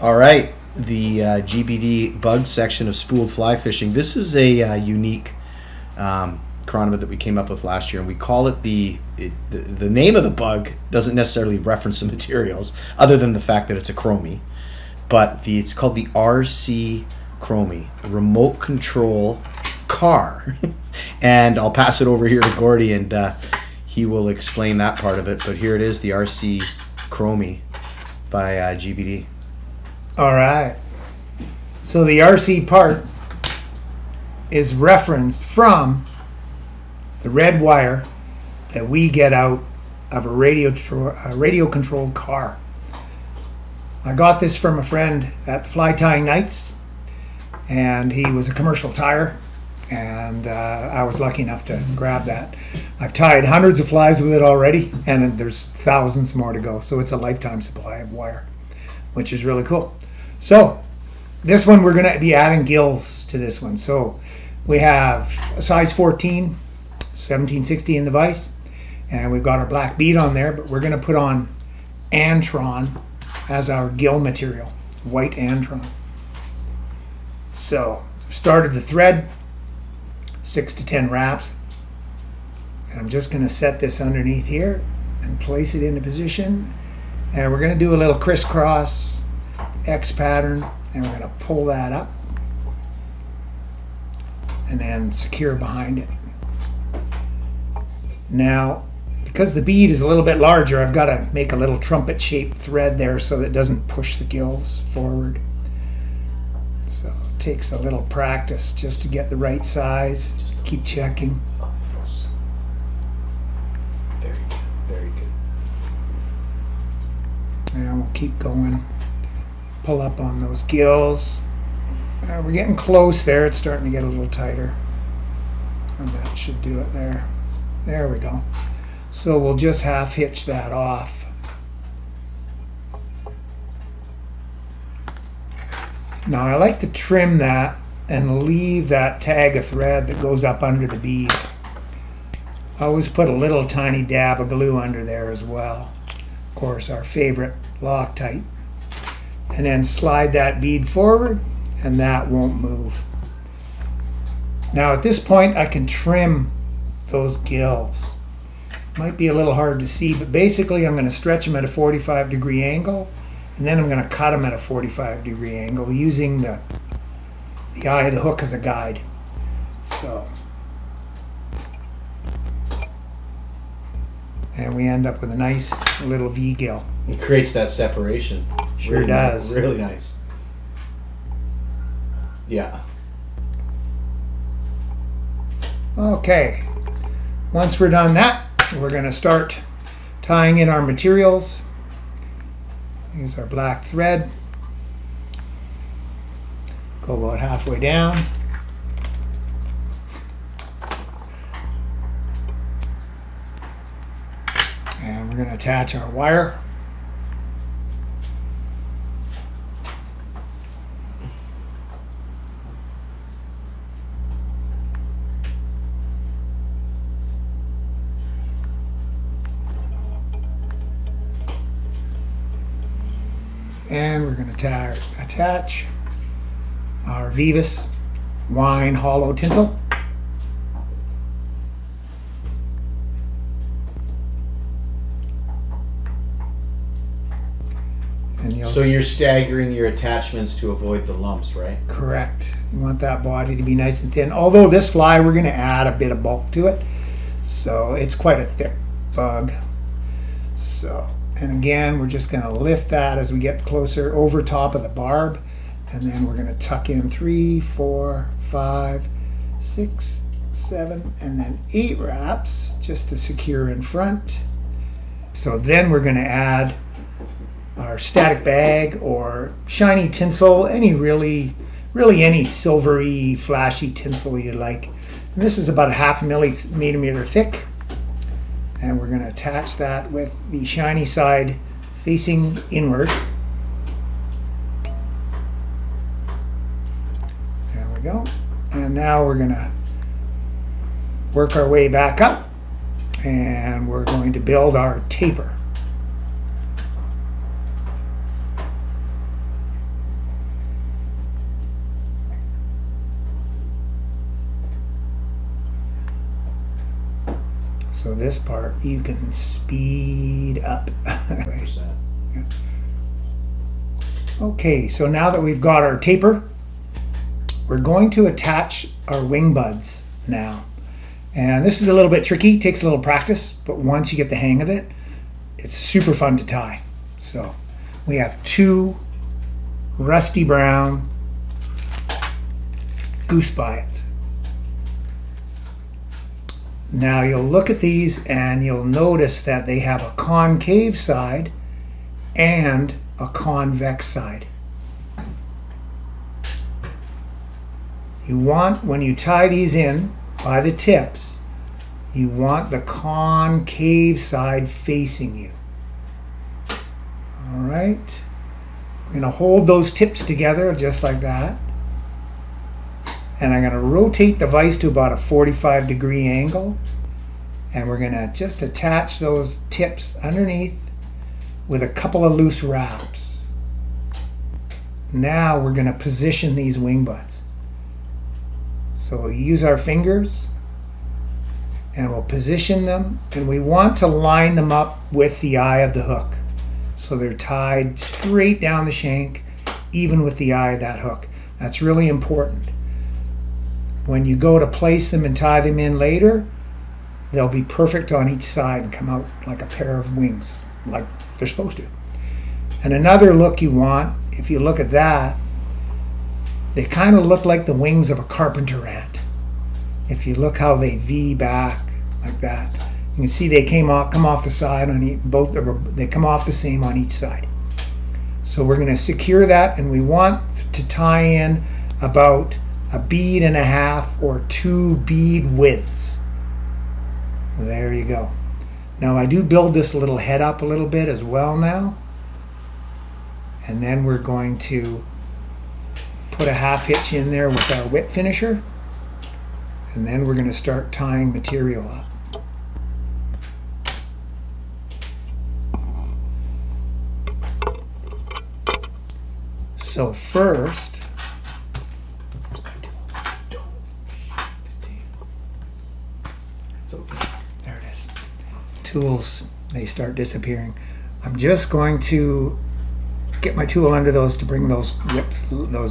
All right, the GBD bug section of spooled fly fishing. This is a unique chironomid that we came up with last year, and we call it the name of the bug doesn't necessarily reference the materials, other than the fact that it's a Chromie. But it's called the RCC Chromie, a remote control car. And I'll pass it over here to Gordy, and he will explain that part of it. But here it is, the RCC Chromie by GBD. All right. So the RC part is referenced from the red wire that we get out of a radio-controlled car. I got this from a friend at the Fly Tying Nights, and he was a commercial tyer, and I was lucky enough to grab that. I've tied hundreds of flies with it already, and there's thousands more to go, so it's a lifetime supply of wire, which is really cool. So this one, we're going to be adding gills to this one. So we have a size 14, 1760 in the vise, and we've got our black bead on there, but we're going to put on Antron as our gill material, white Antron. So started the thread, 6 to 10 wraps, and I'm just going to set this underneath here and place it into position, and we're going to do a little crisscross X pattern, and we're going to pull that up and then secure behind it. Now, because the bead is a little bit larger, I've got to make a little trumpet shaped thread there so that it doesn't push the gills forward. So it takes a little practice just to get the right size. Just keep checking. Very good, very good. And we'll keep going. Pull up on those gills. We're getting close there. It's starting to get a little tighter. And that should do it there. There we go. So we'll just half hitch that off. Now I like to trim that and leave that tag of thread that goes up under the bead. I always put a little tiny dab of glue under there as well. Of course, our favorite Loctite. And then slide that bead forward, and that won't move. Now at this point I can trim those gills. Might be a little hard to see, but basically I'm going to stretch them at a 45-degree angle, and then I'm going to cut them at a 45-degree angle using the eye of the hook as a guide. So, and we end up with a nice little V-gill. It creates that separation. Sure really does. Nice, really nice. Yeah. Okay. Once we're done that, we're going to start tying in our materials. Use our black thread. Go about halfway down. And we're going to attach our wire. And we're going to attach our Vivus wine hollow tinsel. And so you're staggering your attachments to avoid the lumps, right? Correct. You want that body to be nice and thin. Although this fly, we're going to add a bit of bulk to it. So it's quite a thick bug. So... and again, we're just going to lift that as we get closer over top of the barb. And then we're going to tuck in 3, 4, 5, 6, 7, and then 8 wraps just to secure in front. So then we're going to add our static bag or shiny tinsel, any really any silvery, flashy tinsel you like. And this is about a 0.5 millimeter thick. And we're going to attach that with the shiny side facing inward. There we go. And now we're going to work our way back up, and we're going to build our taper. So this part you can speed up. Okay, so now that we've got our taper, we're going to attach our wing buds now. And this is a little bit tricky, takes a little practice, but once you get the hang of it, it's super fun to tie. So we have 2 rusty brown goose bites. Now you'll look at these and you'll notice that they have a concave side and a convex side. You want, when you tie these in by the tips, you want the concave side facing you. All right. We're going to hold those tips together just like that. And I'm going to rotate the vise to about a 45-degree angle. And we're going to just attach those tips underneath with a couple of loose wraps. Now we're going to position these wing buds. So we'll use our fingers and we'll position them. And we want to line them up with the eye of the hook. So they're tied straight down the shank, even with the eye of that hook. That's really important. When you go to place them and tie them in later, they'll be perfect on each side and come out like a pair of wings, like they're supposed to. And another look you want, if you look at that, they kind of look like the wings of a carpenter ant. If you look how they V back like that, you can see they come off the side on both. They come off the same on each side. So we're going to secure that, and we want to tie in about a bead and a half or 2 bead widths. There you go. Now I do build this little head up a little bit as well now. And then we're going to put a half hitch in there with our whip finisher. And then we're going to start tying material up. So first, there it is. Tools, they start disappearing. I'm just going to get my tool under those to bring those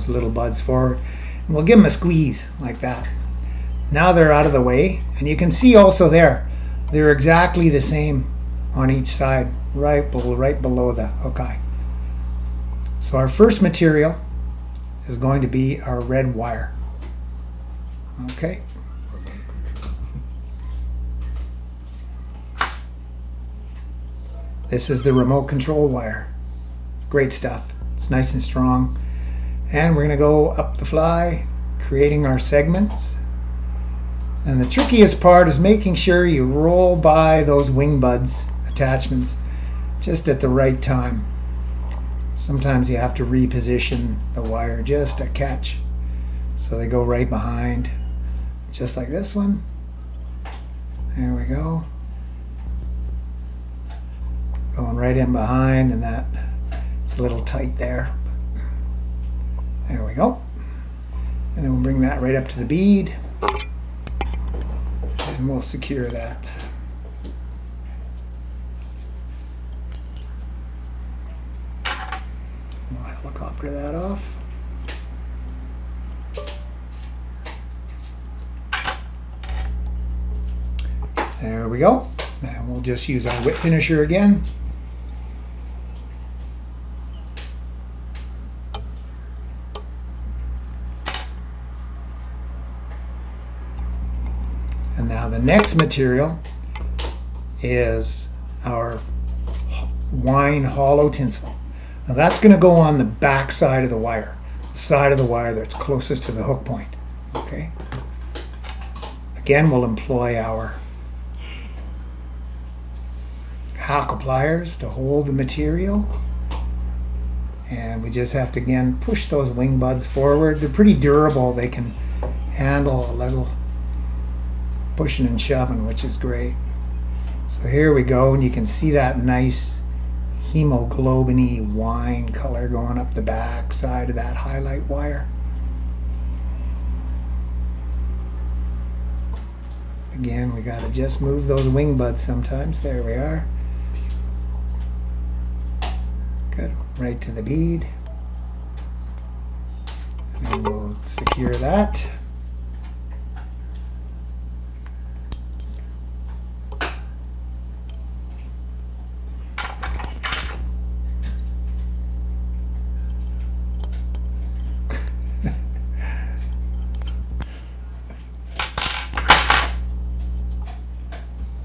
little buds forward. And we'll give them a squeeze like that. Now they're out of the way, and you can see also there, they're exactly the same on each side, right below the hook eye. So our first material is going to be our red wire. Okay. This is the remote control wire. It's great stuff. It's nice and strong. And we're going to go up the fly, creating our segments. And the trickiest part is making sure you roll by those wing buds attachments just at the right time. Sometimes you have to reposition the wire just a catch so they go right behind, just like this one. There we go. Going right in behind, and that it's a little tight there. There we go. And then we'll bring that right up to the bead, and we'll secure that. We'll helicopter that off. There we go. And we'll just use our whip finisher again. And now the next material is our wine hollow tinsel. Now that's going to go on the back side of the wire, the side of the wire that's closest to the hook point. Okay. Again, we'll employ our hackle pliers to hold the material, and we just have to again push those wing buds forward. They're pretty durable. They can handle a little pushing and shoving, which is great. So here we go, and you can see that nice hemoglobin-y wine color going up the back side of that highlight wire. Again, we got to just move those wing buds sometimes. There we are. Good. Right to the bead. And we'll secure that.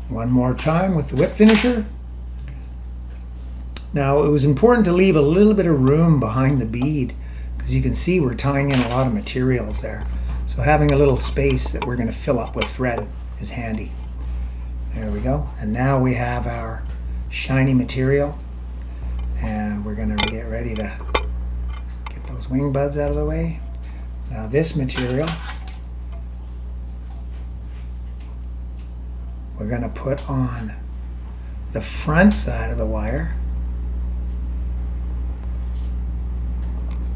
One more time with the whip finisher. Now it was important to leave a little bit of room behind the bead because you can see we're tying in a lot of materials there. So having a little space that we're going to fill up with thread is handy. There we go. And now we have our shiny material, and we're going to get ready to get those wing buds out of the way. Now this material we're going to put on the front side of the wire,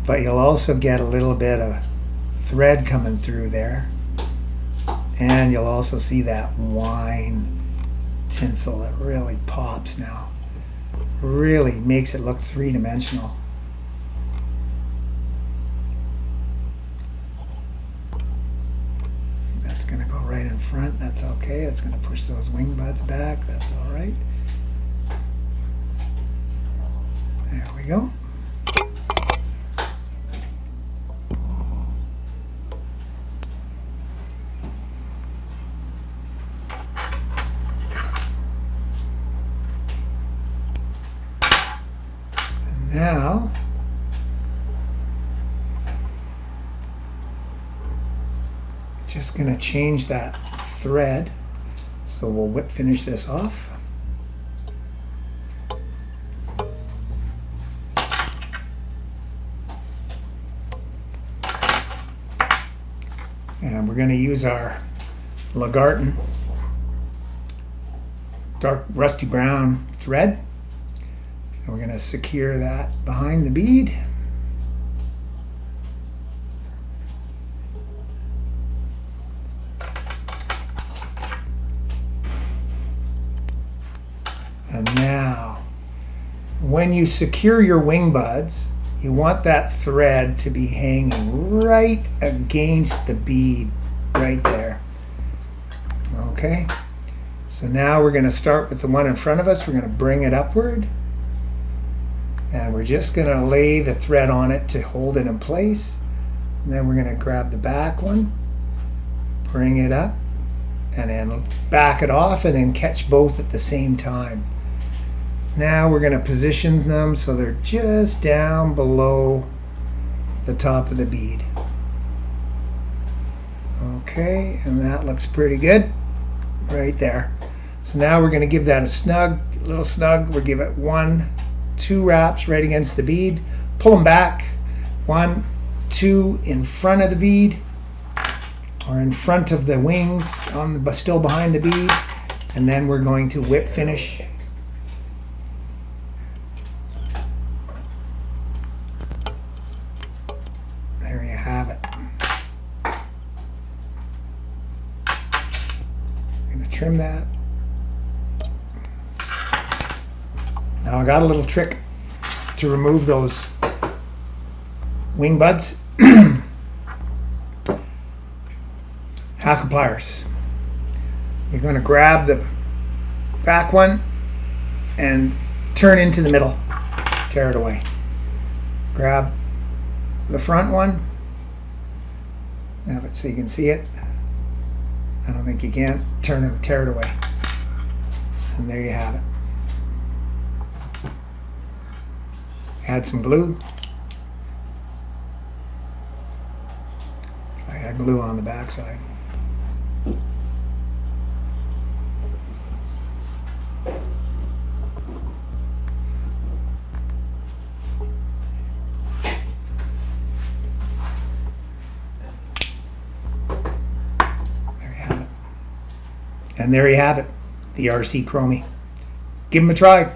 but you'll also get a little bit of thread coming through there, and you'll also see that wine tinsel that really pops now. Really makes it look three-dimensional. That's going to go right in front. That's okay. It's going to push those wing buds back. That's all right. There we go. And now just going to change that thread, so we'll whip finish this off. And we're going to use our Gordy dark rusty brown thread, and we're going to secure that behind the bead. And now, when you secure your wing buds, you want that thread to be hanging right against the bead, right there. Okay, so now we're going to start with the one in front of us. We're going to bring it upward, and we're just going to lay the thread on it to hold it in place. And then we're going to grab the back one, bring it up, and then back it off, and then catch both at the same time. Now we're going to position them so they're just down below the top of the bead. Okay, and that looks pretty good right there. So now we're going to give that a little snug. We'll give it 1, 2 wraps right against the bead. Pull them back. 1, 2 in front of the bead, or in front of the wings, still behind the bead. And then we're going to whip finish. There you have it. I'm going to trim that. Now I got a little trick to remove those wing buds. Hackle pliers. You're going to grab the back one and turn into the middle. Tear it away. Grab the front one. Have it so you can see it. I don't think you can. Turn it, tear it away. And there you have it. Add some glue. I got glue on the back side. And there you have it, the RC Chromie. Give them a try.